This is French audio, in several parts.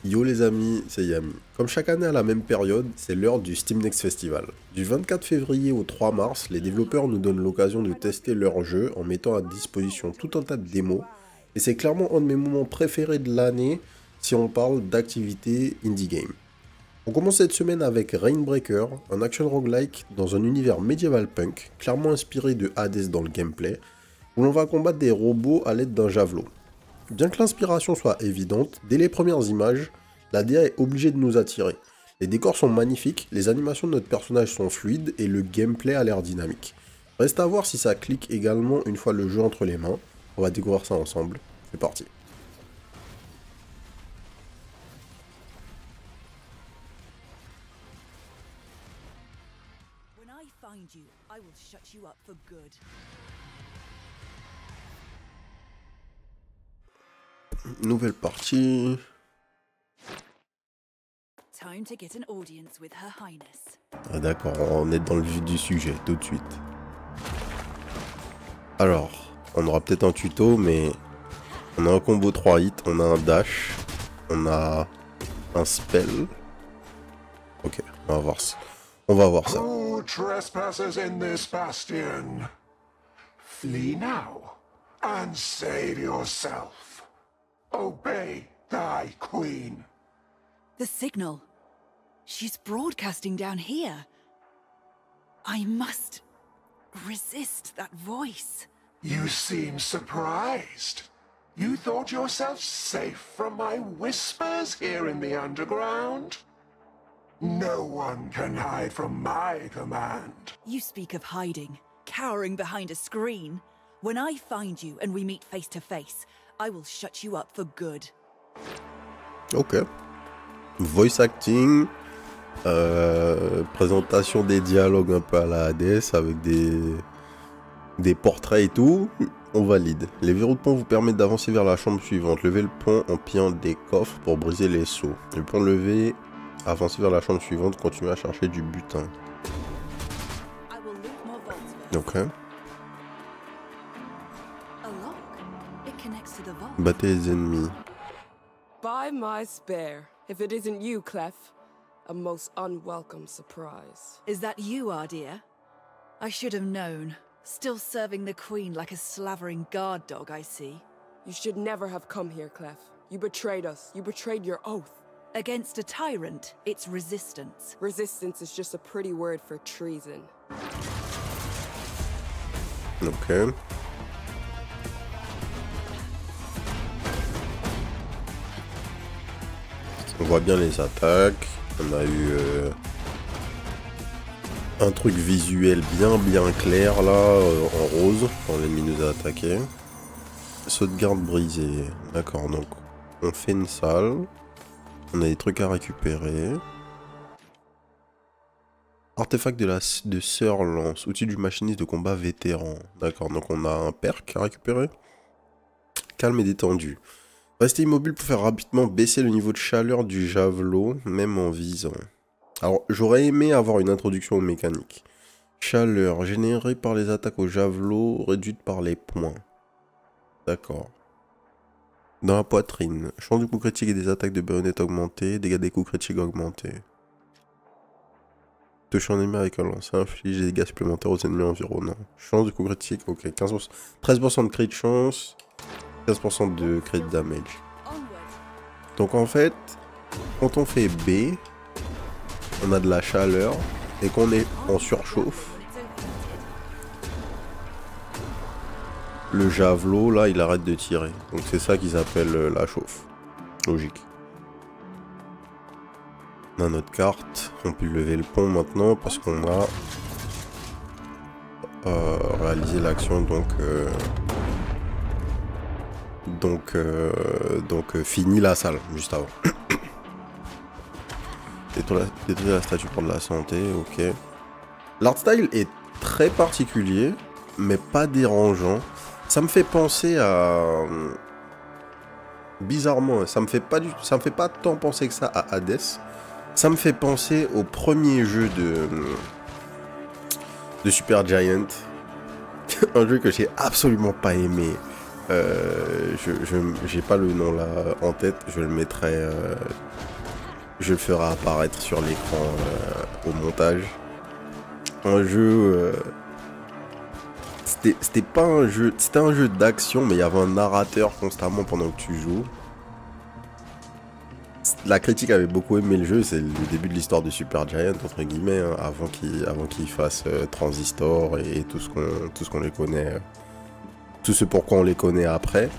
Yo les amis, c'est Yami. Comme chaque année à la même période, c'est l'heure du Steam Next Festival. Du 24 février au 3 mars, les développeurs nous donnent l'occasion de tester leur jeu en mettant à disposition tout un tas de démos. Et c'est clairement un de mes moments préférés de l'année si on parle d'activité indie game. On commence cette semaine avec Rainbreaker, un action roguelike dans un univers médiéval punk, clairement inspiré de Hades dans le gameplay, où l'on va combattre des robots à l'aide d'un javelot. Bien que l'inspiration soit évidente, dès les premières images, la DA est obligée de nous attirer. Les décors sont magnifiques, les animations de notre personnage sont fluides et le gameplay a l'air dynamique. Reste à voir si ça clique également une fois le jeu entre les mains. On va découvrir ça ensemble. C'est parti. When I find you, I will shut you up for good. Nouvelle partie. Time to get an audience with Her Highness. Ah d'accord, on est dans le vif du sujet tout de suite. Alors, on aura peut-être un tuto, mais on a un combo 3 hits, on a un dash, on a un spell. Ok, on va voir ça. On va voir ça. Who trespasses in this bastion? Flee now and save yourself. Obey thy queen. The signal. She's broadcasting down here. I must resist that voice. You seem surprised. You thought yourself safe from my whispers here in the underground? No one can hide from my command. You speak of hiding, cowering behind a screen. When I find you and we meet face to face, I will shut you up for good. Ok. Voice acting. Présentation des dialogues un peu à la Hades avec des portraits et tout. On valide. Les verrous de pont vous permettent d'avancer vers la chambre suivante. Levez le pont en pillant des coffres pour briser les seaux. Le pont levé, avancez vers la chambre suivante, continuez à chercher du butin. I will loot more vaults first. Ok. A lock. It connects to the vault. Battez les ennemis. By my spare, if it isn't you, Clef. A most unwelcome surprise. Is that you, Ardia? I should have known. Still serving the Queen like a slavering guard dog, I see. You should never have come here, Clef. You betrayed us. You betrayed your oath. Against a tyrant, it's resistance. Resistance is just a pretty word for treason. Ok. On voit bien les attaques. On a eu un truc visuel bien clair là, en rose, quand l'ennemi nous a attaqué. Sauvegarde brisée. D'accord, donc on fait une salle. On a des trucs à récupérer. Artefact de Sœur Lance, outil du machiniste de combat vétéran. D'accord, donc on a un perk à récupérer. Calme et détendu. Restez immobile pour faire rapidement baisser le niveau de chaleur du javelot, même en visant. Alors, j'aurais aimé avoir une introduction aux mécaniques. Chaleur générée par les attaques au javelot, réduite par les points. D'accord. Dans la poitrine, champ du coup critique et des attaques de baïonnette augmentées, dégâts des coups critiques augmentés. Touche un ennemi avec un lancer, inflige des dégâts supplémentaires aux ennemis environnants. Chance du coup critique, ok, 15%, 13% de crit de chance, 15% de crit damage. Donc en fait, quand on fait B, on a de la chaleur, et qu'on est en surchauffe, le javelot là il arrête de tirer. Donc c'est ça qu'ils appellent la chauffe. Logique. On a notre carte, on peut lever le pont maintenant parce qu'on a réalisé l'action, donc fini la salle juste avant. Détruire la statue pour de la santé, ok. L'art style est très particulier, mais pas dérangeant. Ça me fait penser à... Bizarrement, ça me fait pas tant penser que ça à Hades. Ça me fait penser au premier jeu de Super Giant. Un jeu que j'ai absolument pas aimé. J'ai pas le nom là en tête, je le mettrai, je le ferai apparaître sur l'écran au montage. Un jeu, c'était pas un jeu, c'était un jeu d'action, mais il y avait un narrateur constamment pendant que tu joues. La critique avait beaucoup aimé le jeu, c'est le début de l'histoire de Supergiant entre guillemets, hein, avant qu'il fasse Transistor et tout ce qu'on les connaît, tout ce pourquoi on les connaît après.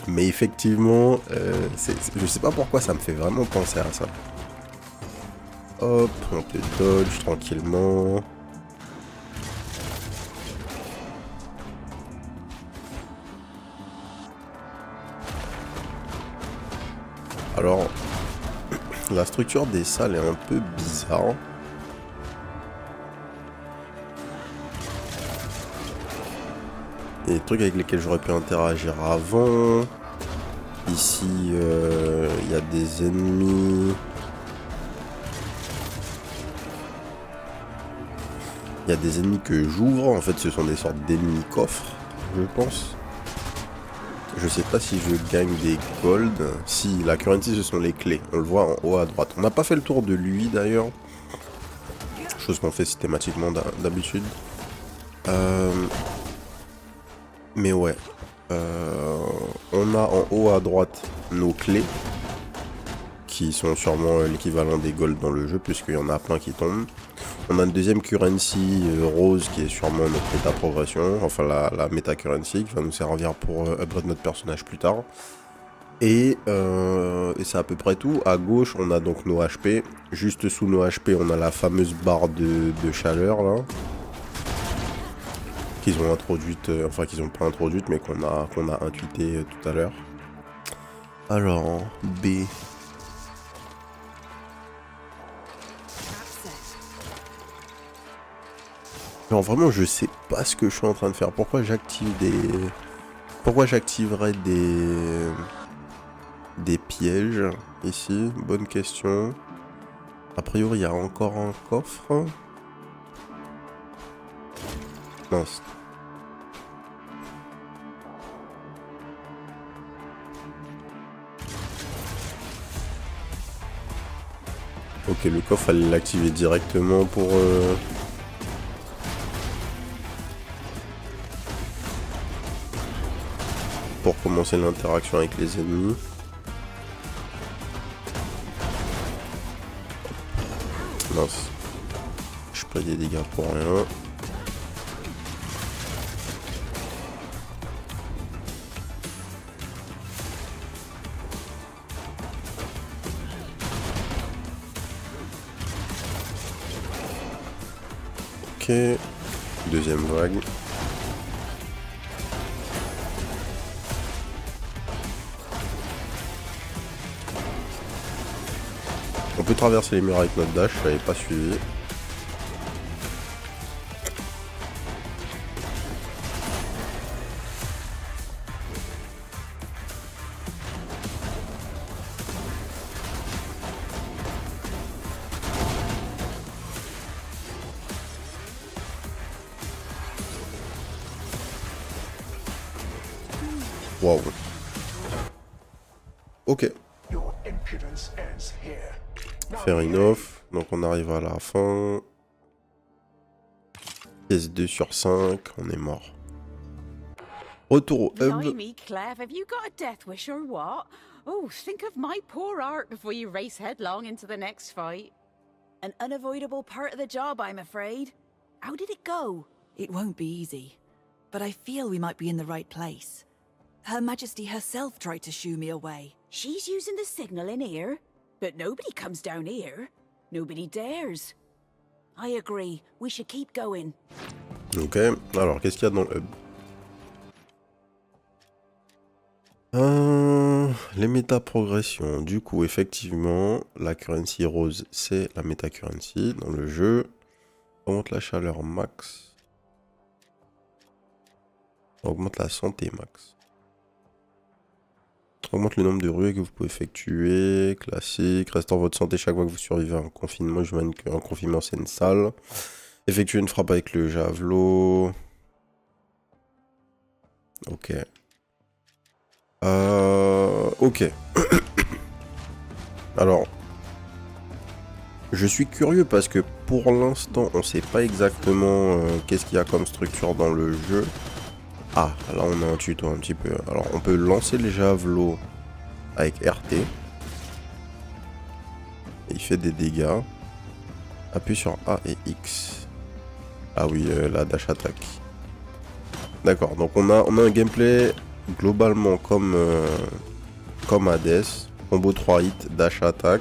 Mais effectivement, je sais pas pourquoi ça me fait vraiment penser à ça. Hop, on peut dodge tranquillement. Alors, la structure des salles est un peu bizarre. Il y a des trucs avec lesquels j'aurais pu interagir avant. Ici, il y a des ennemis. Il y a des ennemis que j'ouvre. En fait, ce sont des sortes d'ennemis coffres, je pense. Je sais pas si je gagne des gold. Si, la currency, ce sont les clés. On le voit en haut à droite. On n'a pas fait le tour de lui, d'ailleurs. Chose qu'on fait systématiquement d'habitude. Mais ouais. On a en haut à droite nos clés. Qui sont sûrement l'équivalent des gold dans le jeu, puisqu'il y en a plein qui tombent. On a une deuxième currency rose qui est sûrement notre méta progression, enfin la méta currency qui va nous servir pour upgrade notre personnage plus tard. Et c'est à peu près tout. À gauche, on a donc nos HP. Juste sous nos HP, on a la fameuse barre de chaleur là. Qu'ils ont introduite, enfin qu'ils ont pas introduite, mais qu'on a intuité tout à l'heure. Alors, B. Non, vraiment, je sais pas ce que je suis en train de faire. Pourquoi j'active des... Pourquoi j'activerais des pièges ici? Bonne question. A priori, il y a encore un coffre. Mince. Ok, le coffre, fallait l'activer directement pour commencer l'interaction avec les ennemis. Mince. Je prends des dégâts pour rien. Ok. Deuxième vague. On peut traverser les murs avec notre dash, je l'avais pas suivi. Wow. Ok. Fair enough. Donc on arrive à la fin. Pièce 2 sur 5, on est mort. Retour au hub. Blimey, Clef, have you got a death wish or what? Oh, think of my poor art before you race headlong into the next fight. An unavoidable part of the job, I'm afraid. How did it go? It won't be easy, but I feel we might be in the right place. Her Majesty herself tried to shoo me away. She's using the signal in here, but nobody comes down here. Nobody dares. I agree. We should keep going. Ok, alors qu'est-ce qu'il y a dans le hub? Les méta-progressions. Du coup, effectivement, la currency rose, c'est la méta-currency dans le jeu. On augmente la chaleur max. On augmente la santé max. Augmente le nombre de ruées que vous pouvez effectuer. Classique. Restaure votre santé chaque fois que vous survivez à un confinement. J'imagine qu'un confinement, c'est une salle. Effectuer une frappe avec le javelot. Ok. Ok. Alors, je suis curieux parce que pour l'instant, on sait pas exactement qu'est-ce qu'il y a comme structure dans le jeu. Ah, là on a un tuto un petit peu. Alors, on peut lancer le javelot avec RT. Et il fait des dégâts. Appuie sur A et X. Ah oui, la dash attack. D'accord, donc on a un gameplay globalement comme Hades. Combo 3 hits, dash attack.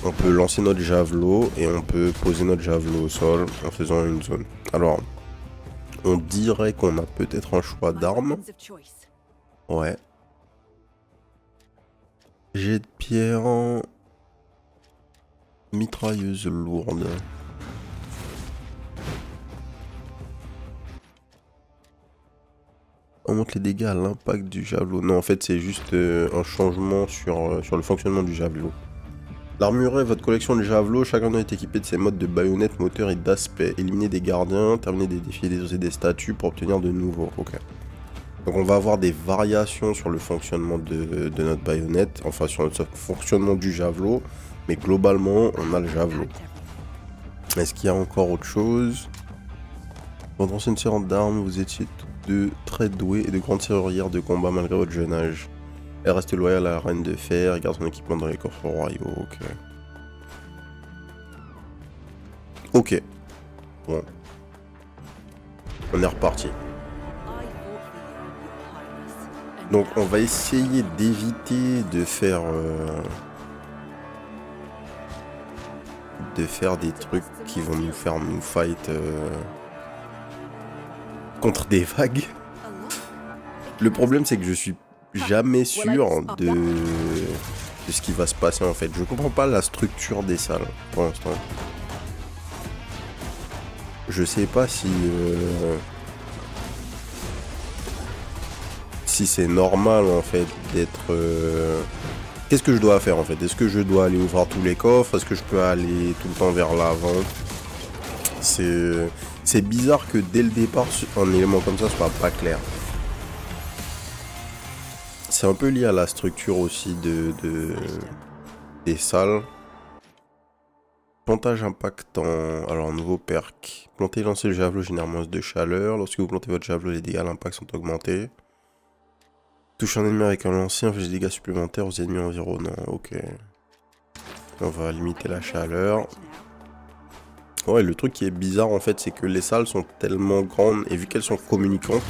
On peut lancer notre javelot et on peut poser notre javelot au sol en faisant une zone. Alors, on dirait qu'on a peut-être un choix d'armes. Ouais. Jet de pierre. Mitrailleuse lourde. Augmente les dégâts à l'impact du javelot. Non, en fait, c'est juste un changement sur le fonctionnement du javelot. L'armure est votre collection de javelots. Chacun doit être équipé de ses modes de baïonnette, moteur et d'aspect. Éliminer des gardiens, terminer des défis et désoser des statues pour obtenir de nouveaux. Ok. Donc on va avoir des variations sur le fonctionnement de notre baïonnette. Enfin, sur le fonctionnement du javelot. Mais globalement, on a le javelot. Est-ce qu'il y a encore autre chose? Pendant une séance d'armes, vous étiez toutes deux très douées et de grandes serrurières de combat malgré votre jeune âge. Elle reste loyale à la reine de fer et garde son équipement dans les coffres royaux. Ok. Ok. Bon. On est reparti. Donc on va essayer d'éviter de faire des trucs qui vont nous faire nous fight contre des vagues. Le problème c'est que je suis jamais sûr de ce qui va se passer en fait. Je comprends pas la structure des salles pour l'instant. Je sais pas si c'est normal en fait d'être... Qu'est-ce que je dois faire en fait? Est-ce que je dois aller ouvrir tous les coffres? Est-ce que je peux aller tout le temps vers l'avant? C'est bizarre que dès le départ un élément comme ça soit pas clair. C'est un peu lié à la structure aussi des salles. Plantage impactant. Alors, nouveau perk. Planter et lancer le javelot génère moins de chaleur. Lorsque vous plantez votre javelot, les dégâts à l'impact sont augmentés. Touche un ennemi avec un lancer, inflige des dégâts supplémentaires aux ennemis environnants. Ok. On va limiter la chaleur. Ouais, le truc qui est bizarre en fait, c'est que les salles sont tellement grandes et vu qu'elles sont communicantes,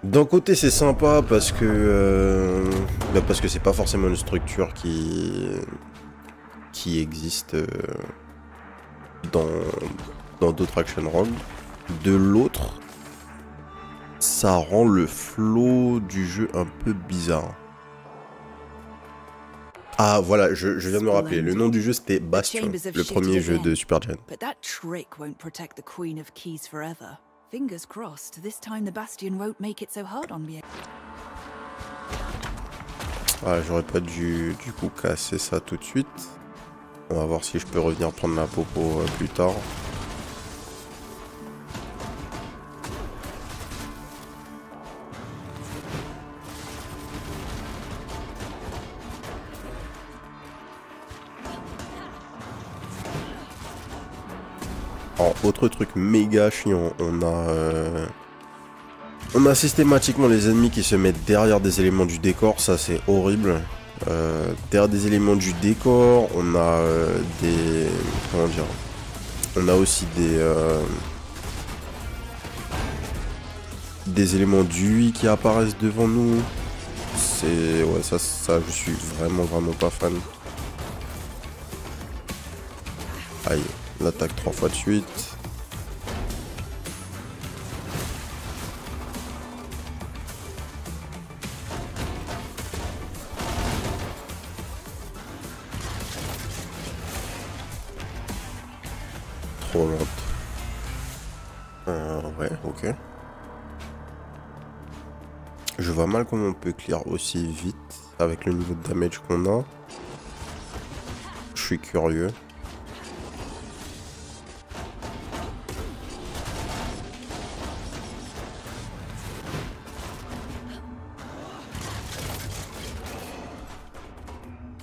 d'un côté c'est sympa parce que c'est pas forcément une structure qui existe dans d'autres action rogues. De l'autre, ça rend le flow du jeu un peu bizarre. Ah voilà, je viens de me rappeler, le nom du jeu c'était Bastion, le premier jeu de Supergiant. But that trick won't protect the Queen of Keys forever. Fingers crossed, this time the Bastion won't make it so hard on me. Ah, j'aurais pas dû du coup casser ça tout de suite. On va voir si je peux revenir prendre la popo plus tard. Alors, autre truc méga chiant, on a systématiquement les ennemis qui se mettent derrière des éléments du décor, ça c'est horrible. Derrière des éléments du décor, on a des... comment dire? On a aussi des éléments d'UI qui apparaissent devant nous. C'est... ouais, ça je suis vraiment pas fan. Aïe. L'attaque 3 fois de suite. Trop lente. Ouais, ok. Je vois mal comment on peut clear aussi vite avec le niveau de damage qu'on a. Je suis curieux.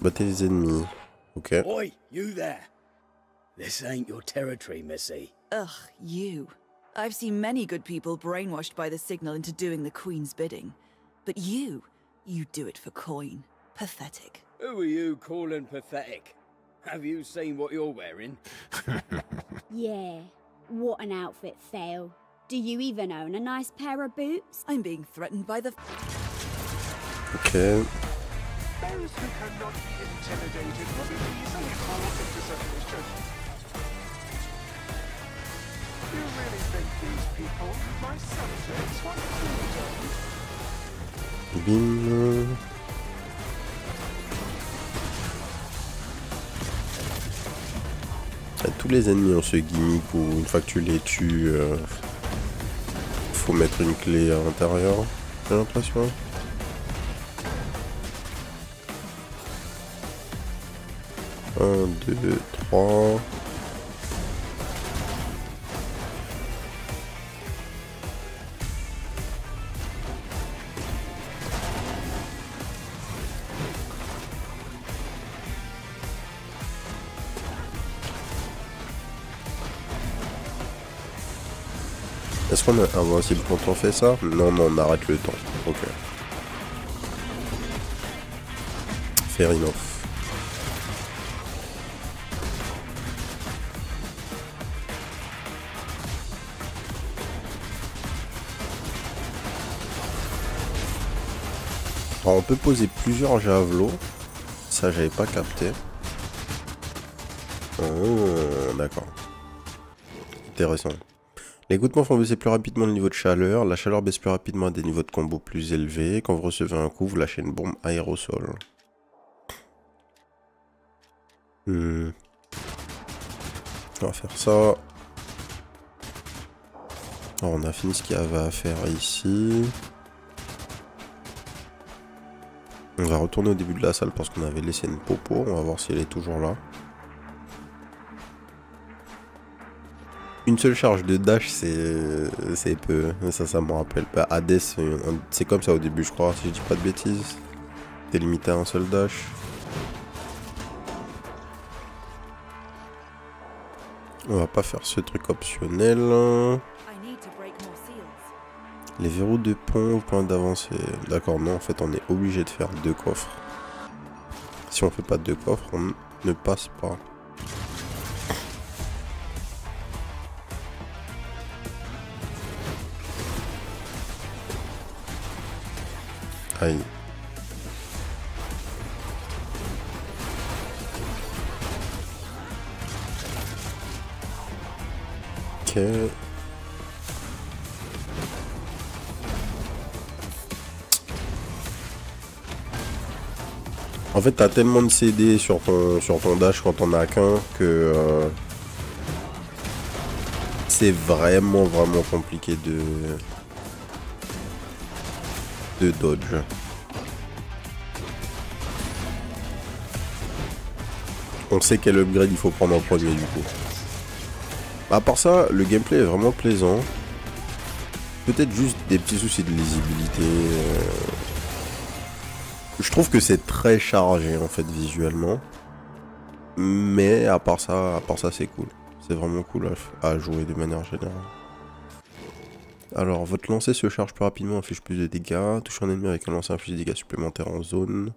Battez les ennemis. Ok. Oi, you there. This ain't your territory, missy. Ugh, you. I've seen many good people brainwashed by the signal into doing the Queen's bidding. But you do it for coin. Pathetic. Who are you calling pathetic? Have you seen what you're wearing? Yeah, what an outfit fail. Do you even own a nice pair of boots? I'm being threatened by the... Ok. Those who cannot be intimidated will be easily called into submission. You really think these people, my subjects, want freedom? Bim. Tous les ennemis ont ce gimmick où une fois que tu les tues, faut mettre une clé à l'intérieur, j'ai l'impression. Un, deux, trois. Est-ce qu'on est invincible quand on fait ça? Non, non, on arrête le temps. Ok. Fair enough. Alors on peut poser plusieurs javelots. Ça j'avais pas capté. Oh, d'accord. Intéressant. Les égouttements font baisser plus rapidement le niveau de chaleur. La chaleur baisse plus rapidement à des niveaux de combo plus élevés. Quand vous recevez un coup, vous lâchez une bombe aérosol. On va faire ça. Alors, on a fini ce qu'il y avait à faire ici. On va retourner au début de la salle parce qu'on avait laissé une popo. On va voir si elle est toujours là. Une seule charge de dash, c'est peu. Ça me rappelle pas. Hades, c'est comme ça au début, je crois, si je dis pas de bêtises. T'es limité à un seul dash. On va pas faire ce truc optionnel. Les verrous de pont, point d'avancée. D'accord, non, en fait, on est obligé de faire 2 coffres. Si on fait pas 2 coffres, on ne passe pas. Aïe. Ok. En fait, t'as tellement de CD sur ton dash quand on a qu'un que c'est vraiment compliqué de dodge. On sait quel upgrade il faut prendre en premier du coup. À part ça, le gameplay est vraiment plaisant. Peut-être juste des petits soucis de lisibilité. Je trouve que c'est très chargé en fait visuellement. Mais à part ça c'est cool. C'est vraiment cool à jouer de manière générale. Alors, votre lancer se charge plus rapidement, inflige plus de dégâts. Toucher un ennemi avec un lancer inflige des dégâts supplémentaires en zone.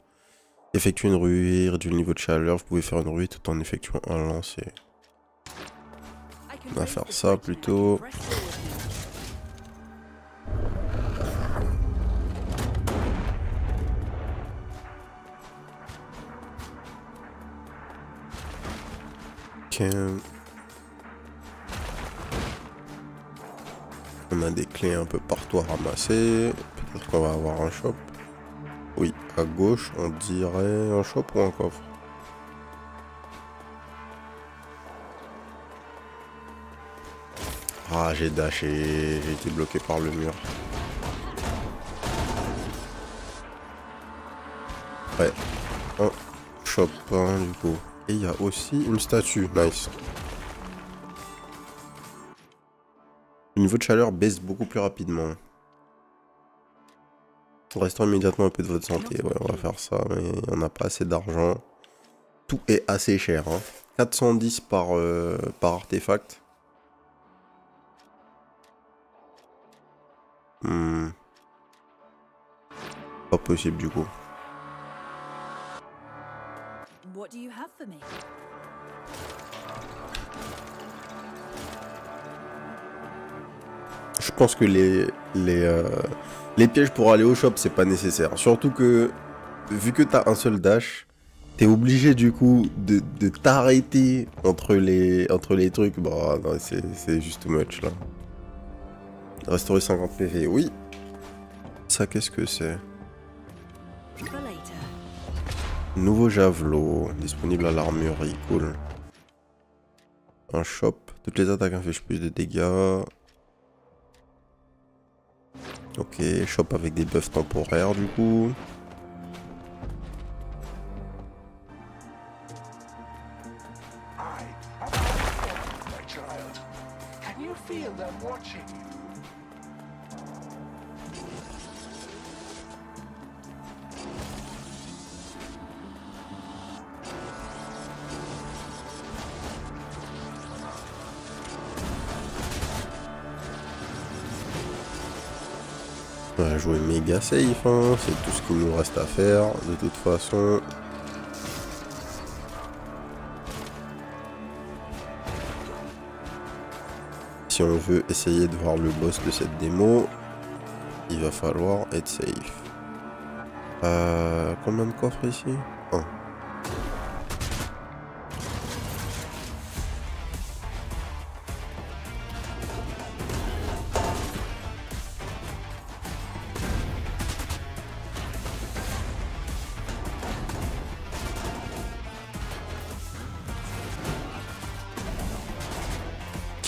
Effectuer une ruée, réduire le niveau de chaleur. Vous pouvez faire une ruée tout en effectuant un lancer. On va faire ça plutôt. Ok. On a des clés un peu partout à ramasser. Peut-être qu'on va avoir un shop. Oui, à gauche, on dirait un shop ou un coffre. Ah, j'ai dashé. J'ai été bloqué par le mur. Ouais. Un shop, hein, du coup. Et il y a aussi une statue. Nice. Le niveau de chaleur baisse beaucoup plus rapidement. Restons immédiatement un peu de votre santé. Ouais, on va faire ça, mais on n'a pas assez d'argent. tout est assez cher. Hein. 410 par artefact. Pas possible du coup. What do you have for me? Je pense que les pièges pour aller au shop, c'est pas nécessaire. Surtout que, vu que t'as un seul dash, t'es obligé du coup de t'arrêter entre les trucs. Bah non, c'est juste too much là. Restaurer 50 PV, oui. Ça, qu'est-ce que c'est? Nouveau javelot, disponible à l'armurerie, cool. Un shop, toutes les attaques infligent plus de dégâts. Ok, shop avec des buffs temporaires du coup. On va jouer méga safe, hein. C'est tout ce qu'il nous reste à faire de toute façon. Si on veut essayer de voir le boss de cette démo, il va falloir être safe. Combien de coffres ici? 1.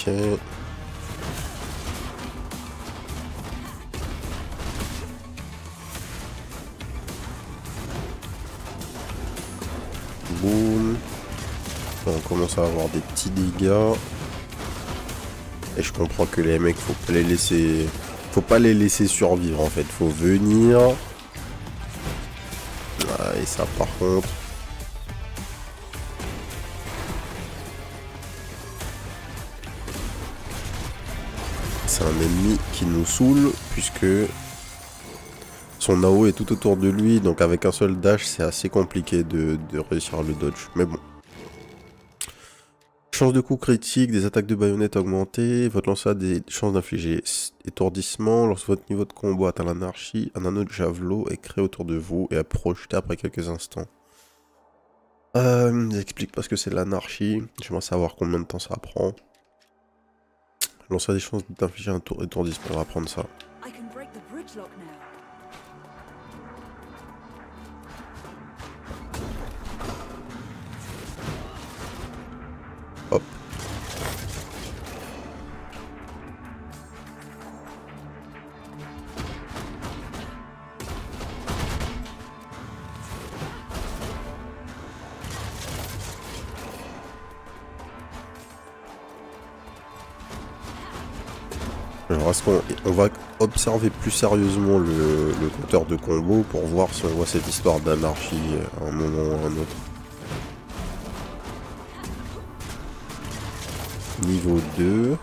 Ok. Boum. On commence à avoir des petits dégâts. Et je comprends que les mecs, faut pas les laisser survivre en fait. Faut venir. Ah, et ça par contre. C'est un ennemi qui nous saoule puisque son AO est tout autour de lui, donc avec un seul dash c'est assez compliqué de réussir à le dodge, mais bon. Chance de coup critique, des attaques de baïonnette augmentées, votre lancer a des chances d'infliger étourdissement, lorsque votre niveau de combo atteint l'anarchie, un anneau de javelot est créé autour de vous et est projeté après quelques instants. J'explique parce que c'est l'anarchie, j'aimerais savoir combien de temps ça prend. Lancer a des chances d'infliger un étourdissement, on va prendre ça. Hop. Alors, est-ce qu'on va observer plus sérieusement le compteur de combo pour voir si on voit cette histoire d'anarchie à un moment ou à un autre. Niveau 2.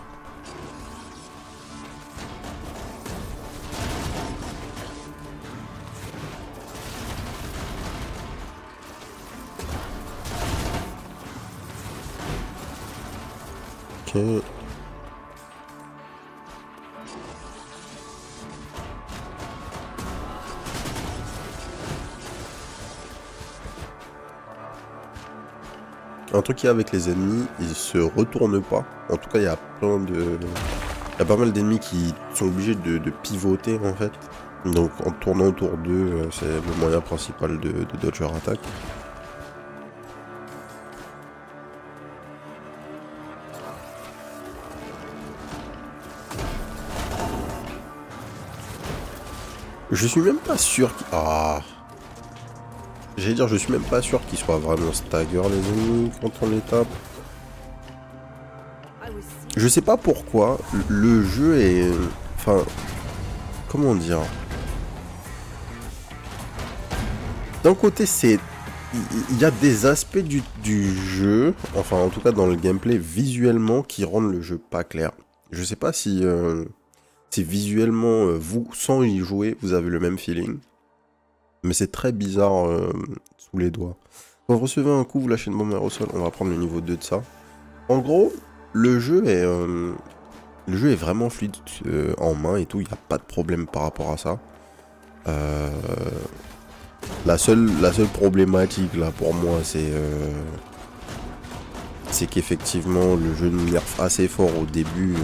Ok. Un truc qu'il y a avec les ennemis, ils se retournent pas. En tout cas, il y a pas mal d'ennemis qui sont obligés de pivoter en fait. Donc en tournant autour d'eux, c'est le moyen principal de dodge leur attaque. Je suis même pas sûr qu'il... Ah. J'allais dire, je suis même pas sûr qu'ils soient vraiment stagger les ennemis quand on les tape. Je sais pas pourquoi, le jeu est... Enfin... Comment dire? D'un côté c'est il y a des aspects du jeu, enfin en tout cas dans le gameplay visuellement, qui rendent le jeu pas clair. Je sais pas si, si visuellement, vous, sans y jouer, vous avez le même feeling. Mais c'est très bizarre sous les doigts. Quand vous recevez un coup, vous lâchez une bombe aérosol, on va prendre le niveau 2 de ça. En gros, le jeu est vraiment fluide en main et tout, il n'y a pas de problème par rapport à ça. La seule problématique là pour moi, c'est qu'effectivement le jeu nous nerf assez fort au début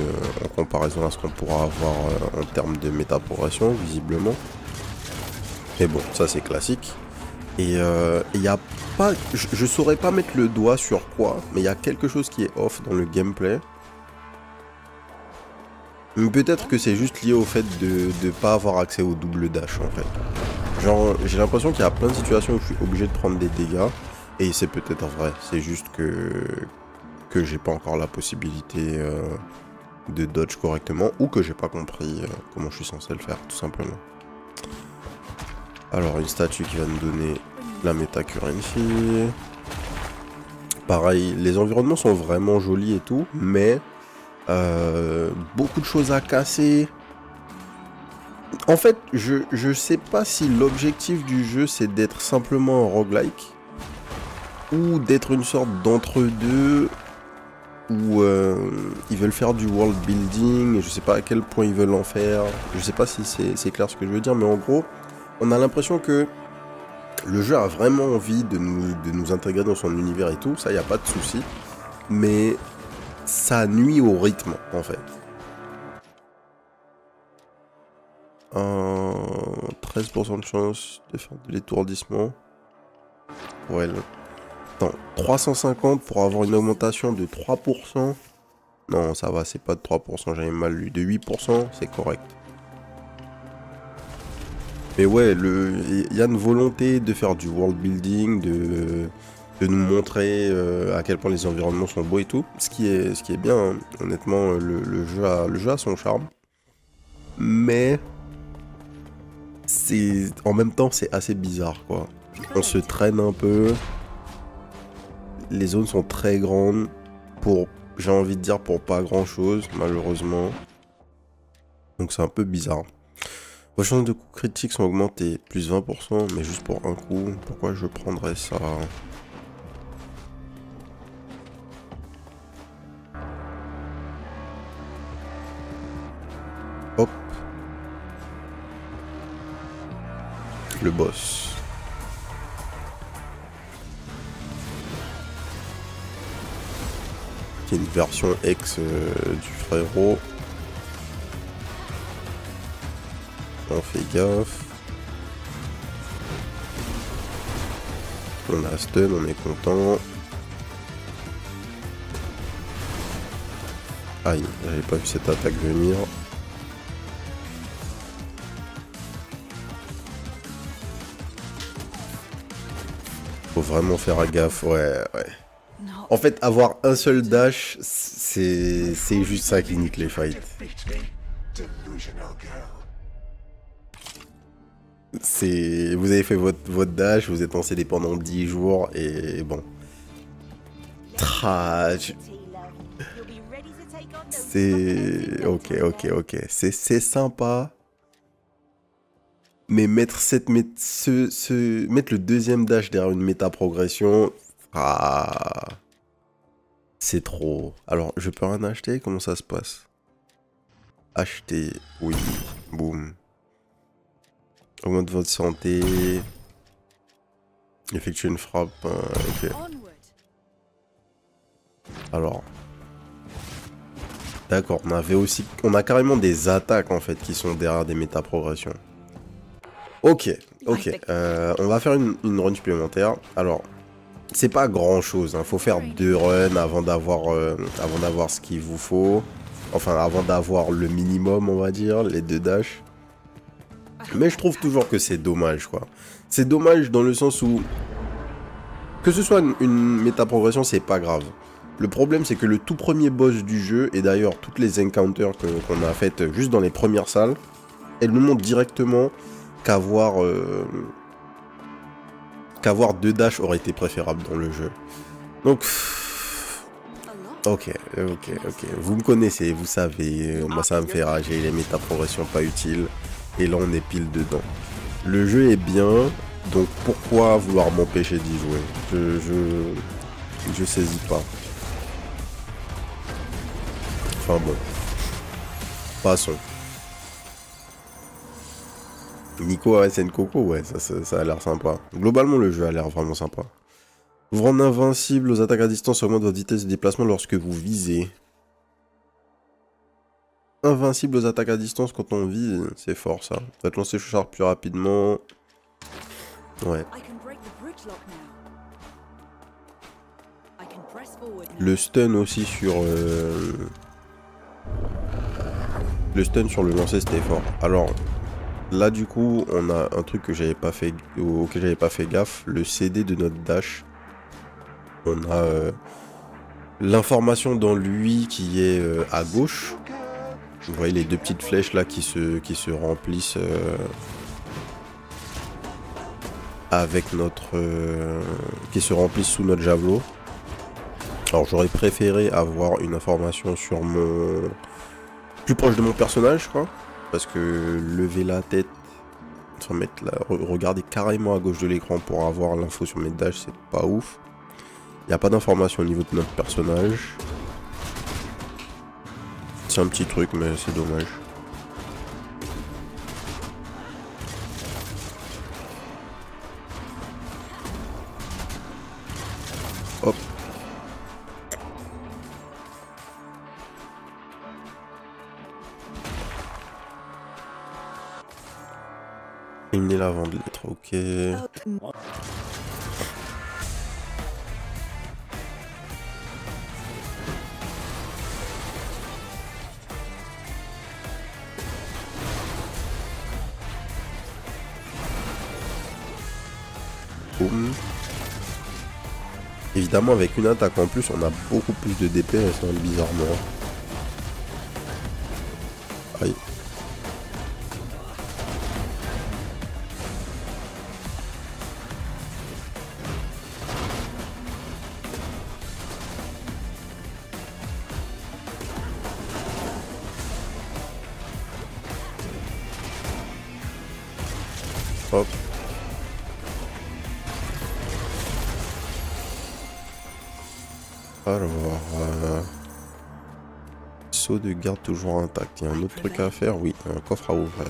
en comparaison à ce qu'on pourra avoir en termes de méta-progression visiblement. Mais bon, ça c'est classique. Et il y a pas, je saurais pas mettre le doigt sur quoi, mais il y a quelque chose qui est off dans le gameplay. Peut-être que c'est juste lié au fait de ne pas avoir accès au double dash en fait. Genre, j'ai l'impression qu'il y a plein de situations où je suis obligé de prendre des dégâts. Et c'est peut-être vrai, c'est juste que j'ai pas encore la possibilité de dodge correctement. Ou que j'ai pas compris comment je suis censé le faire, tout simplement. Alors, une statue qui va nous donner la méta currency. Pareil, les environnements sont vraiment jolis et tout, mais beaucoup de choses à casser. En fait, je sais pas si l'objectif du jeu c'est d'être simplement un roguelike ou d'être une sorte d'entre-deux où ils veulent faire du world building et je sais pas à quel point ils veulent en faire. Je sais pas si c'est clair ce que je veux dire, mais en gros, on a l'impression que le jeu a vraiment envie de nous intégrer dans son univers et tout, ça y a pas de souci, mais ça nuit au rythme en fait. 13% de chance de faire de l'étourdissement. Ouais, attends, 350 pour avoir une augmentation de 3%. Non, ça va, c'est pas de 3%, j'avais mal lu. De 8%, c'est correct. Mais ouais, il y a une volonté de faire du world building, de nous montrer à quel point les environnements sont beaux et tout. Ce qui est bien, hein. Honnêtement, le jeu a son charme. Mais en même temps, c'est assez bizarre, quoi. On se traîne un peu. Les zones sont très grandes pour, j'ai envie de dire, pour pas grand chose, malheureusement. Donc c'est un peu bizarre. Vos chances de coups critiques sont augmentées, plus 20%, mais juste pour un coup. Pourquoi je prendrais ça? Hop. Le boss. Qui est une version ex du frérot. On fait gaffe. On a stun, on est content. Aïe, j'avais pas vu cette attaque venir. Faut vraiment faire gaffe, ouais. En fait, avoir un seul dash, c'est juste ça qui nique les fights. Vous avez fait votre dash, vous êtes en CD pendant 10 jours et bon. C'est... Ok. C'est sympa. Mais mettre le deuxième dash derrière une méta progression, c'est trop. Alors, je peux rien acheter? Comment ça se passe? Acheter, oui, boum. Augmente votre santé. Effectuer une frappe, ok. Alors. D'accord, on a carrément des attaques en fait qui sont derrière des méta-progressions. Ok. On va faire une run supplémentaire. Alors, c'est pas grand chose, hein. Faut faire 2 runs avant d'avoir ce qu'il vous faut. Enfin, avant d'avoir le minimum, on va dire, les 2 dashs. Mais je trouve toujours que c'est dommage, quoi. C'est dommage dans le sens où... Que ce soit une méta-progression, c'est pas grave. Le problème, c'est que le tout premier boss du jeu, et d'ailleurs toutes les encounters qu'on a faites juste dans les premières salles, elles nous montrent directement qu'avoir qu'avoir 2 dash aurait été préférable dans le jeu. Donc... Ok. Vous me connaissez, vous savez, moi ça me fait rager, les méta-progressions pas utiles. Et là on est pile dedans. Le jeu est bien, donc pourquoi vouloir m'empêcher d'y jouer? Je saisis pas. Enfin bon. Passons. Nico ASN Coco, ouais, ça a l'air sympa. Globalement le jeu a l'air vraiment sympa. Vous rendre invincible aux attaques à distance augmente votre vitesse de déplacement lorsque vous visez. Invincible aux attaques à distance quand on vise, c'est fort ça. Faites lancer le char plus rapidement. Ouais. Le stun aussi sur... Le stun sur le lancer c'était fort. Alors, là du coup, on a un truc que j'avais pas fait, auquel j'avais pas fait gaffe. Le CD de notre dash. On a l'information dans lui qui est à gauche. Vous voyez les 2 petites flèches là qui se remplissent avec notre... qui se remplissent sous notre javelot. Alors j'aurais préféré avoir une information sur mon... plus proche de mon personnage, je crois. Parce que lever la tête, enfin mettre la... regarder carrément à gauche de l'écran pour avoir l'info sur mes dashs, c'est pas ouf. Il n'y a pas d'information au niveau de notre personnage. C'est un petit truc, mais c'est dommage. Hop. Éliminer la vente de lettres, ok. Boum. Évidemment avec une attaque en plus on a beaucoup plus de DPS hein, bizarrement. Aïe. Hop. Alors, saut de garde toujours intact. Il y a un autre truc à faire, oui, un coffre à ouvrir.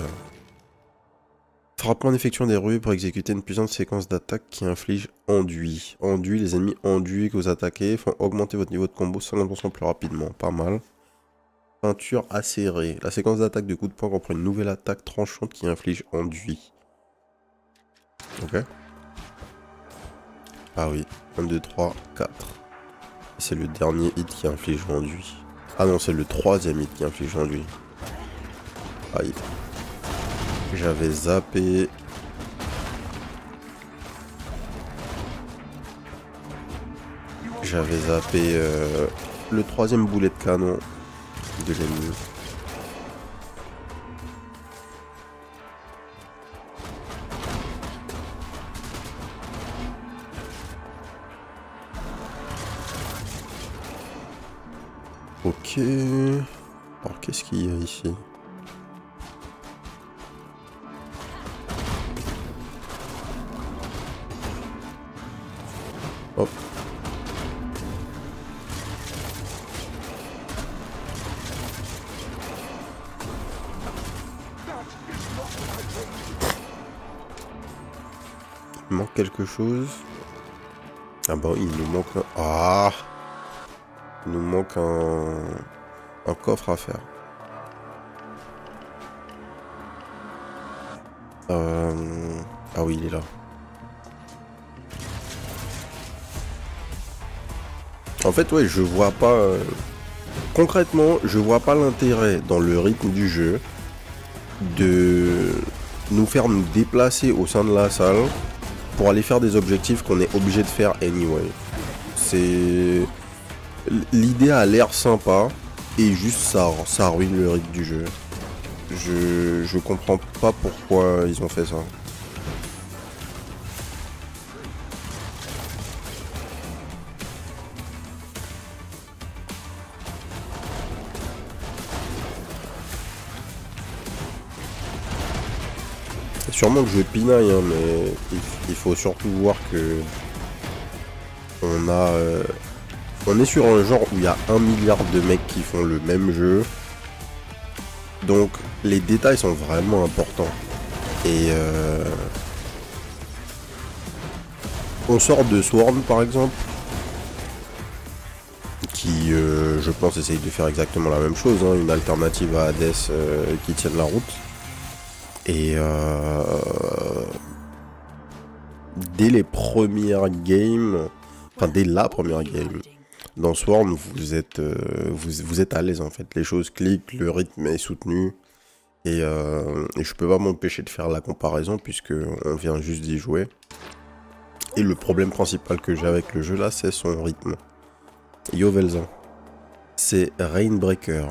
Frappement en effectuant des ruées pour exécuter une puissante séquence d'attaque qui inflige enduit. Enduit, les ennemis enduits que vous attaquez font augmenter votre niveau de combo 50% plus rapidement, pas mal. Peinture acérée. La séquence d'attaque de coup de poing comprend une nouvelle attaque tranchante qui inflige enduit. Ok. Ah oui, 1, 2, 3, 4. C'est le dernier hit qui inflige enduit. Ah non, c'est le 3e hit qui inflige enduit. Aïe. J'avais zappé. J'avais zappé le 3e boulet de canon de l'ennemi. Ok. Alors qu'est-ce qu'il y a ici? Hop. Il manque quelque chose. Ah bon, il nous manque un... Ah! Il nous manque un coffre à faire. Ah oui, il est là. En fait, ouais, je vois pas... Concrètement, je vois pas l'intérêt dans le rythme du jeu de nous faire nous déplacer au sein de la salle pour aller faire des objectifs qu'on est obligé de faire anyway. C'est... L'idée a l'air sympa et juste ça ruine le rythme du jeu. Je comprends pas pourquoi ils ont fait ça. Sûrement que je pinaille, hein, mais il faut surtout voir que on est sur un genre où il y a 1 milliard de mecs qui font le même jeu. Donc les détails sont vraiment importants. Et on sort de Sworn par exemple, qui je pense essaye de faire exactement la même chose, hein, une alternative à Hades qui tienne la route. Et dès les premières games, enfin dès la première game, dans Sworn, vous êtes à l'aise en fait. Les choses cliquent, le rythme est soutenu. Et je peux pas m'empêcher de faire la comparaison puisque on vient juste d'y jouer. Et le problème principal que j'ai avec le jeu là, c'est son rythme. Yo Velzan, c'est Rainbreaker.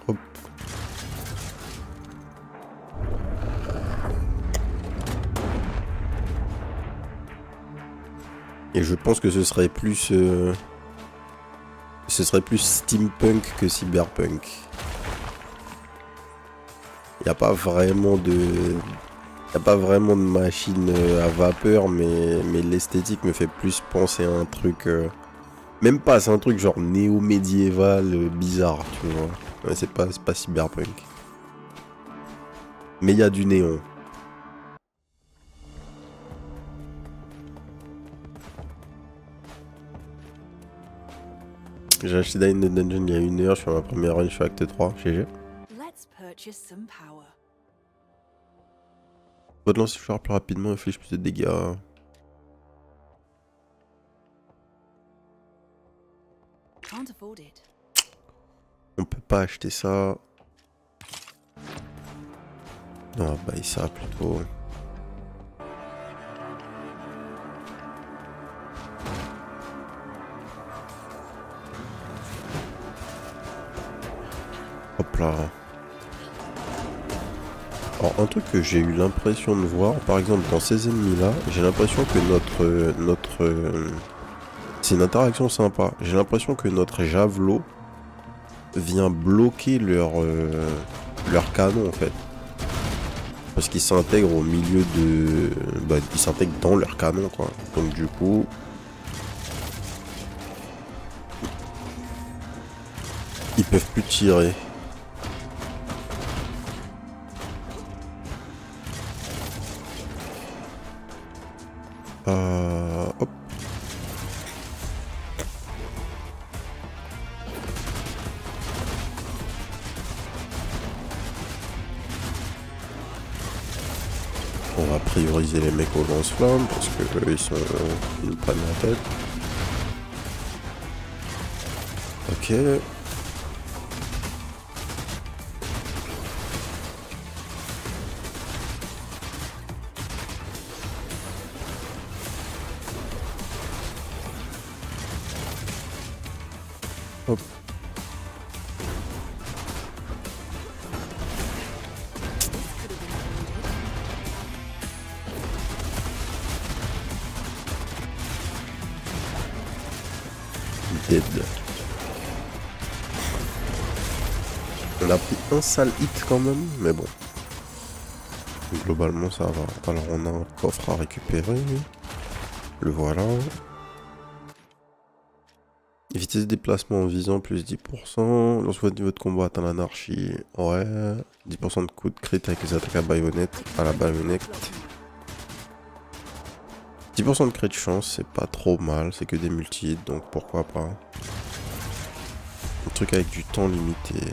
Hop. Et je pense que ce serait plus steampunk que cyberpunk. Il n'y a pas vraiment de machine à vapeur, mais l'esthétique me fait plus penser à un truc même pas, c'est un truc genre néo-médiéval bizarre, tu vois. Ouais, c'est pas cyberpunk. Mais il y a du néon. J'ai acheté Dine the Dungeon il y a 1 heure, je suis à ma première run, je suis acte 3, GG. On va te lancer le joueur plus rapidement, inflige plus de dégâts. On peut pas acheter ça. Non, bah ça plutôt. Hop là. Alors un truc que j'ai eu l'impression de voir, par exemple dans ces ennemis là, j'ai l'impression que c'est une interaction sympa. J'ai l'impression que notre javelot vient bloquer leur canon en fait. Parce qu'ils s'intègrent au milieu de... Bah, ils s'intègrent dans leur canon quoi. Donc du coup... Ils peuvent plus tirer. Hop. On va prioriser les mecs au lance-flamme parce que ils nous prennent la tête. Ok. Hop. Dead. On a pris un sale hit quand même, mais bon. Globalement ça va. Alors on a un coffre à récupérer. Le voilà. Vitesse de déplacement en visant plus 10%. Lorsque votre niveau de combat atteint l'anarchie. Ouais. 10% de coup de crit avec les attaques à la baïonnette. 10% de crit de chance, c'est pas trop mal. C'est que des multi, donc pourquoi pas. Un truc avec du temps limité.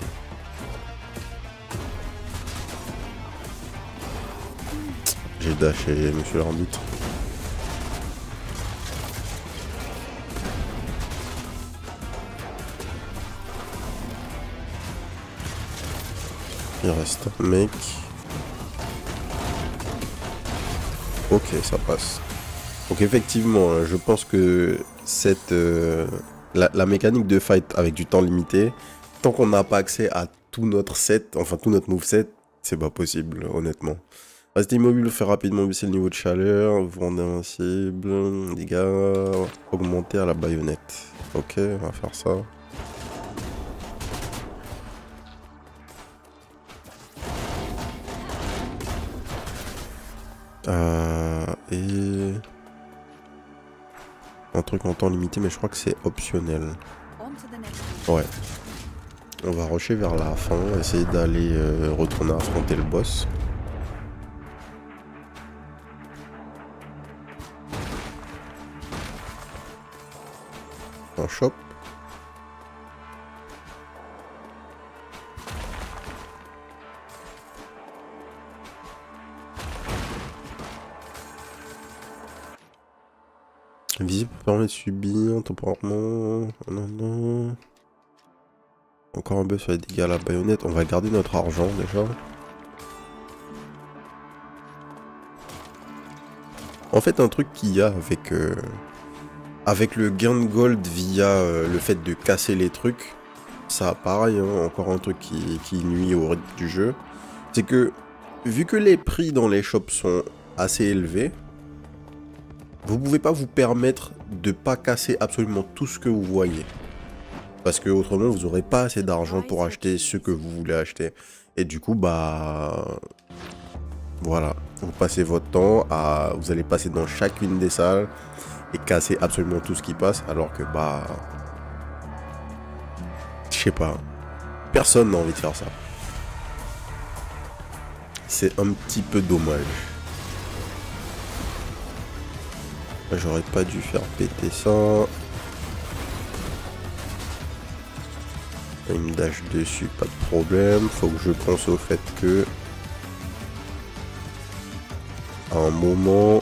J'ai dashé, monsieur l'arbitre. Il reste un mec. Ok, ça passe. Donc effectivement, je pense que cette la mécanique de fight avec du temps limité, tant qu'on n'a pas accès à tout notre set, enfin tout notre moveset, c'est pas possible, honnêtement. Restez immobile, faire rapidement baisser le niveau de chaleur, vous rendez invincible, dégâts, augmenter à la baïonnette. Ok, on va faire ça. Et... un truc en temps limité, mais je crois que c'est optionnel. Ouais. On va rusher vers la fin, essayer d'aller retourner affronter le boss. Un shop. Visible permet de subir temporairement. Non. Encore un buff sur les dégâts à la baïonnette. On va garder notre argent déjà. En fait, un truc qu'il y a avec le gain de gold via le fait de casser les trucs, ça pareil, hein, encore un truc qui nuit au rythme du jeu, c'est que vu que les prix dans les shops sont assez élevés, vous pouvez pas vous permettre de pas casser absolument tout ce que vous voyez. Parce que autrement vous aurez pas assez d'argent pour acheter ce que vous voulez acheter. Et du coup bah... voilà, vous passez votre temps à... vous allez passer dans chacune des salles et casser absolument tout ce qui passe, alors que bah... je sais pas. Personne n'a envie de faire ça. C'est un petit peu dommage. J'aurais pas dû faire péter ça. Il me dash dessus, pas de problème. Faut que je pense au fait que... à un moment...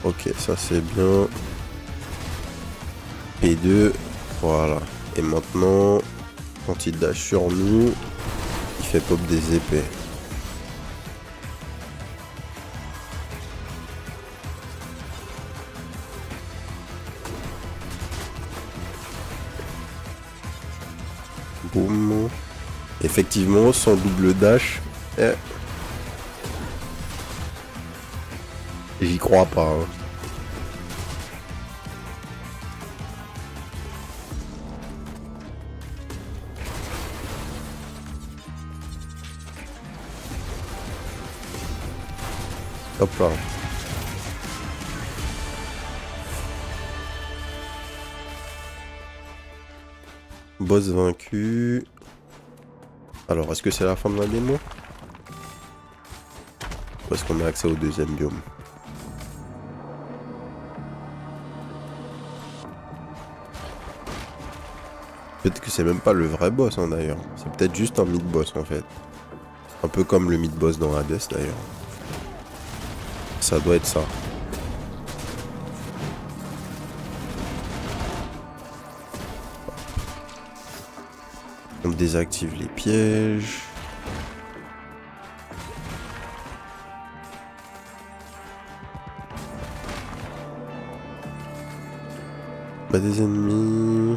ok, ça c'est bien. P2, voilà. Et maintenant, quand il dash sur nous, il fait pop des épées. Boum. Effectivement, sans double dash, j'y crois pas. Hein. Hop là. Boss vaincu. Alors, est-ce que c'est la fin de la démo? Ou est-ce qu'on a accès au deuxième biome? Peut-être que c'est même pas le vrai boss hein, d'ailleurs. C'est peut-être juste un mid-boss en fait. Un peu comme le mid-boss dans Hades d'ailleurs. Ça doit être ça. On désactive les pièges. Pas des ennemis.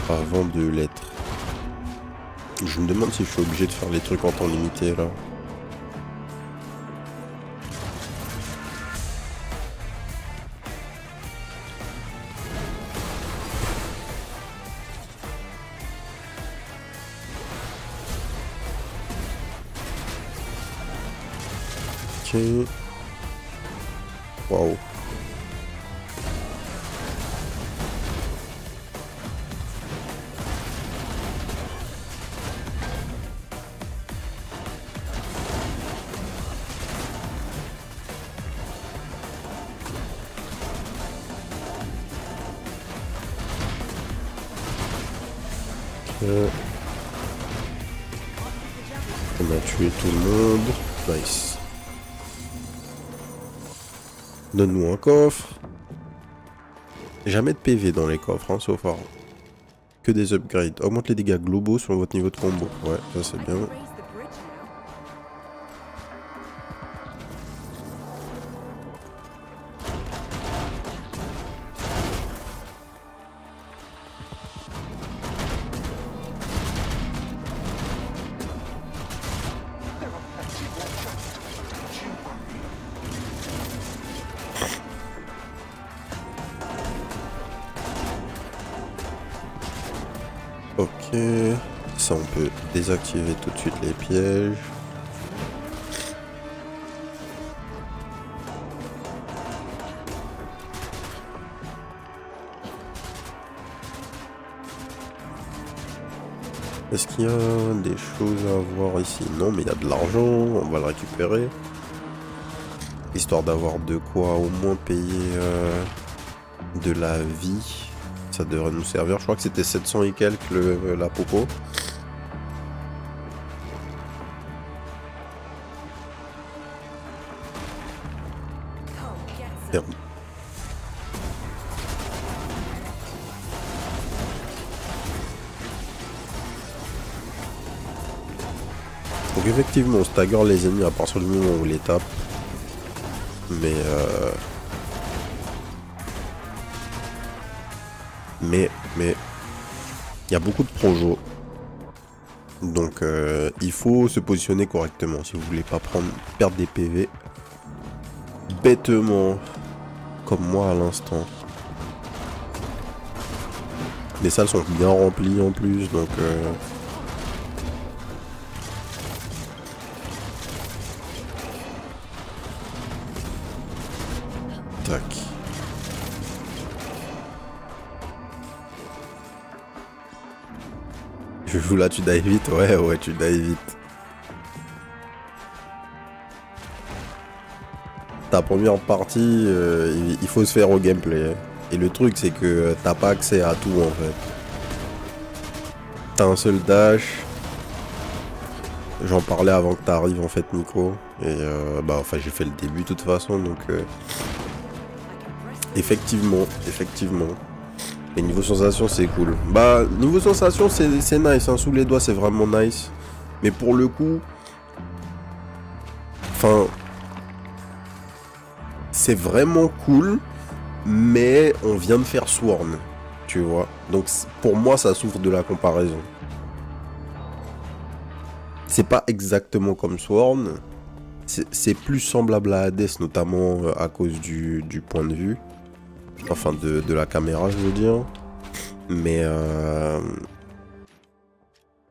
Avant de l'être. Je me demande si je suis obligé de faire les trucs en temps limité là. Ok. Waouh. On a tué tout le monde. Nice. Donne-nous un coffre. Jamais de PV dans les coffres, hein, sauf far. Que des upgrades. Augmente les dégâts globaux sur votre niveau de combo. Ouais, ça c'est bien. Ok, ça on peut désactiver tout de suite les pièges. Est-ce qu'il y a des choses à voir ici? Non, mais il y a de l'argent, on va le récupérer. Histoire d'avoir de quoi au moins payer de la vie. Ça devrait nous servir. Je crois que c'était 700 et quelques la popo. Merde. Donc effectivement on stagger les ennemis à partir du moment où on les tape. Mais il y a beaucoup de projos. Donc il faut se positionner correctement si vous voulez pas perdre des PV bêtement comme moi à l'instant. Les salles sont bien remplies en plus, donc tac. Je joue là, tu dives vite? Ouais, tu dives vite. Ta première partie, il faut se faire au gameplay. Et le truc, c'est que t'as pas accès à tout en fait. T'as un seul dash. J'en parlais avant que t'arrives en fait, Nico. Et bah, enfin, j'ai fait le début de toute façon, donc effectivement. Et niveau sensation, c'est cool. Bah, niveau sensation, c'est nice. Hein. Sous les doigts, c'est vraiment nice. Mais pour le coup, enfin, c'est vraiment cool. Mais on vient de faire Sworn, tu vois. Donc pour moi, ça souffre de la comparaison. C'est pas exactement comme Sworn. C'est plus semblable à Hades, notamment à cause du point de vue. Enfin, de la caméra, je veux dire. Mais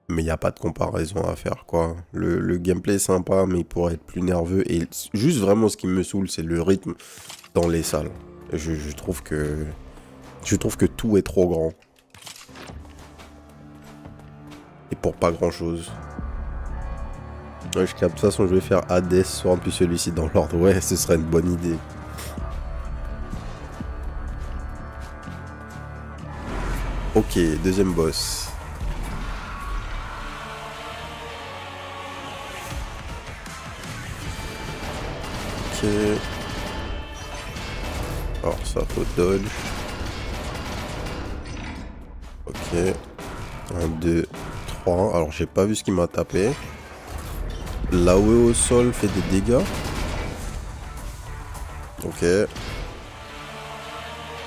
il n'y a pas de comparaison à faire, quoi. Le gameplay est sympa, mais il pourrait être plus nerveux. Et juste vraiment, ce qui me saoule, c'est le rythme dans les salles. Je trouve que tout est trop grand. Et pour pas grand chose. Ouais, de toute façon, je vais faire Hades, Sworn, puis celui-ci dans l'ordre. Ouais, ce serait une bonne idée. Ok, deuxième boss. Ok. Alors ça faut dodge. Ok. 1, 2, 3. Alors j'ai pas vu ce qui m'a tapé. L'AOE au sol fait des dégâts. Ok. 1,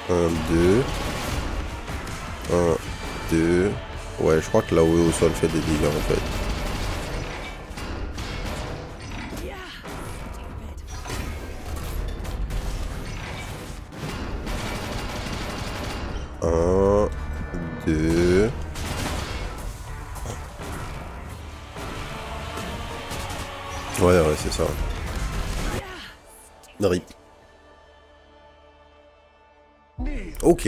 2. 1, 2. Ouais, je crois que l'AOE au sol fait des dégâts en fait. Un, deux. Ouais, c'est ça. RIP. Ok.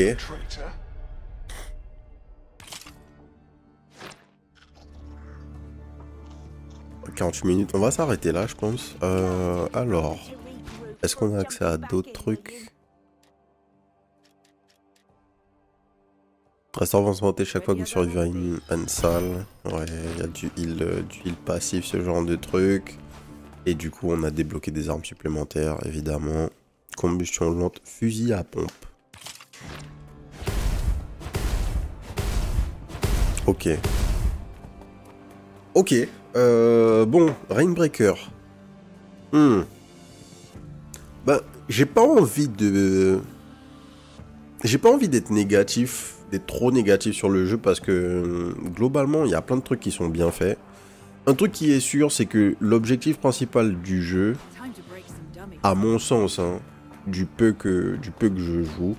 48 minutes, on va s'arrêter là, je pense. Alors, est-ce qu'on a accès à d'autres trucs? Restaure vont se monter chaque fois que vous survivez à une salle. Ouais, il y a du heal passif, ce genre de truc. Et du coup, on a débloqué des armes supplémentaires, évidemment. Combustion lente, fusil à pompe. Ok. Ok. Bon, Rainbreaker. Bah, j'ai pas envie de... J'ai pas envie d'être négatif, d'être trop négatif sur le jeu parce que globalement, il y a plein de trucs qui sont bien faits. Un truc qui est sûr, c'est que l'objectif principal du jeu, à mon sens, hein, du peu que je joue,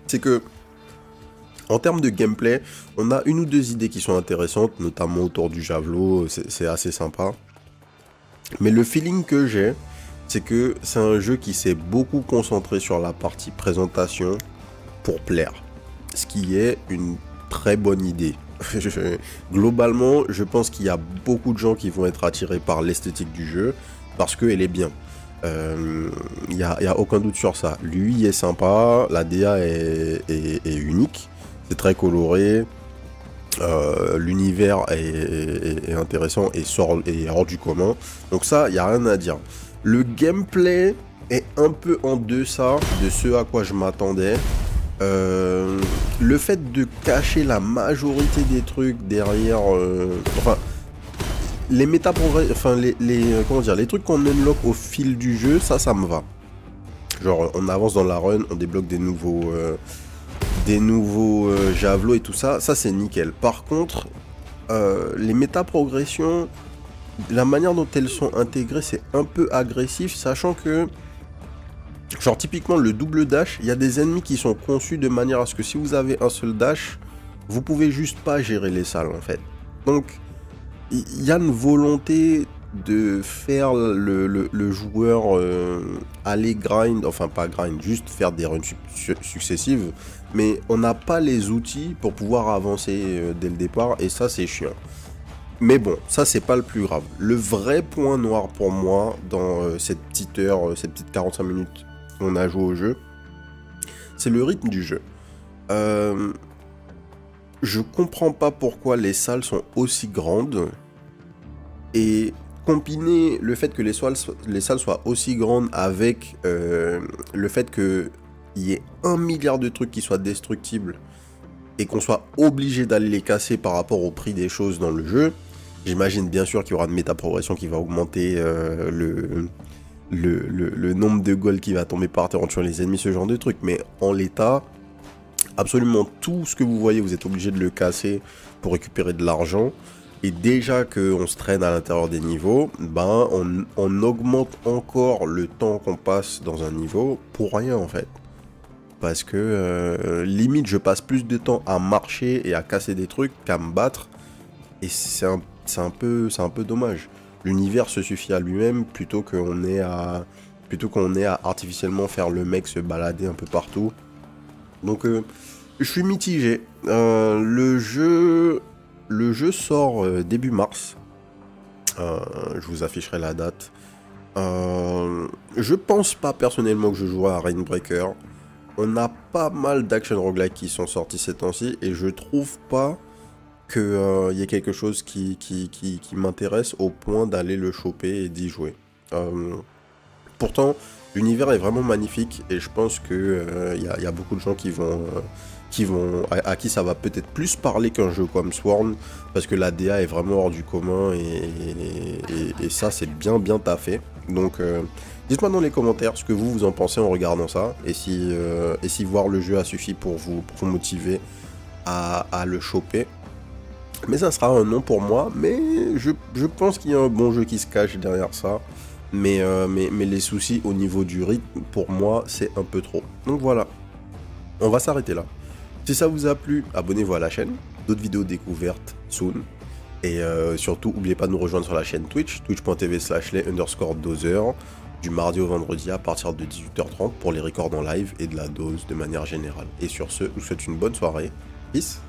c'est que En termes de gameplay, on a une ou deux idées qui sont intéressantes, notamment autour du javelot, c'est assez sympa. Mais le feeling que j'ai, c'est que c'est un jeu qui s'est beaucoup concentré sur la partie présentation pour plaire. Ce qui est une très bonne idée. Globalement, je pense qu'il y a beaucoup de gens qui vont être attirés par l'esthétique du jeu, parce qu'elle est bien. Il n'y a aucun doute sur ça. Lui est sympa, la DA est unique. C'est très coloré, l'univers est intéressant et hors du commun. Donc ça, il n'y a rien à dire. Le gameplay est un peu en deçà de ce à quoi je m'attendais. Le fait de cacher la majorité des trucs derrière... enfin, les métaprogrès... Enfin, comment dire, les trucs qu'on unlock au fil du jeu, ça me va. Genre, on avance dans la run, on débloque des nouveaux javelots et tout ça, c'est nickel. Par contre, les métaprogressions, la manière dont elles sont intégrées, c'est un peu agressif, sachant que, genre typiquement le double dash, il y a des ennemis qui sont conçus de manière à ce que si vous avez un seul dash, vous pouvez juste pas gérer les salles en fait. Donc, il y a une volonté de faire le joueur aller grind, enfin pas grind, juste faire des runs successives, mais on n'a pas les outils pour pouvoir avancer dès le départ, et ça c'est chiant. Mais bon, ça c'est pas le plus grave. Le vrai point noir pour moi dans cette petite heure, cette petite 45 minutes qu'on a joué au jeu, c'est le rythme du jeu. Je comprends pas pourquoi les salles sont aussi grandes, et combiner le fait que les salles soient aussi grandes avec le fait qu'il y ait 1 milliard de trucs qui soient destructibles et qu'on soit obligé d'aller les casser par rapport au prix des choses dans le jeu, j'imagine bien sûr qu'il y aura une méta-progression qui va augmenter le nombre de gold qui va tomber par terre en tuant les ennemis, ce genre de trucs. Mais en l'état, absolument tout ce que vous voyez, vous êtes obligé de le casser pour récupérer de l'argent. Et déjà qu'on se traîne à l'intérieur des niveaux, ben on augmente encore le temps qu'on passe dans un niveau pour rien en fait. Parce que limite je passe plus de temps à marcher et à casser des trucs qu'à me battre. Et c'est un peu dommage. L'univers se suffit à lui-même plutôt qu'on ait à artificiellement faire le mec se balader un peu partout. Donc je suis mitigé. Le jeu sort début mars. Je vous afficherai la date. Je pense pas personnellement que je jouerai à Rainbreaker. On a pas mal d'action roguelike qui sont sortis ces temps-ci et je trouve pas qu'il y ait quelque chose qui m'intéresse au point d'aller le choper et d'y jouer. Pourtant, l'univers est vraiment magnifique et je pense que y a beaucoup de gens à qui ça va peut-être plus parler qu'un jeu comme Sworn, parce que la DA est vraiment hors du commun et ça c'est bien taffé. Donc dites-moi dans les commentaires ce que vous en pensez en regardant ça, et si voir le jeu a suffi pour vous motiver à le choper. Mais ça sera un non pour moi, mais je pense qu'il y a un bon jeu qui se cache derrière ça. Mais les soucis au niveau du rythme, pour moi, c'est un peu trop. Donc voilà, on va s'arrêter là. Si ça vous a plu, abonnez-vous à la chaîne. D'autres vidéos découvertes soon. Et surtout, n'oubliez pas de nous rejoindre sur la chaîne Twitch, twitch.tv/les_doseurs, du mardi au vendredi à partir de 18h30 pour les records en live et de la dose de manière générale. Et sur ce, je vous souhaite une bonne soirée. Peace.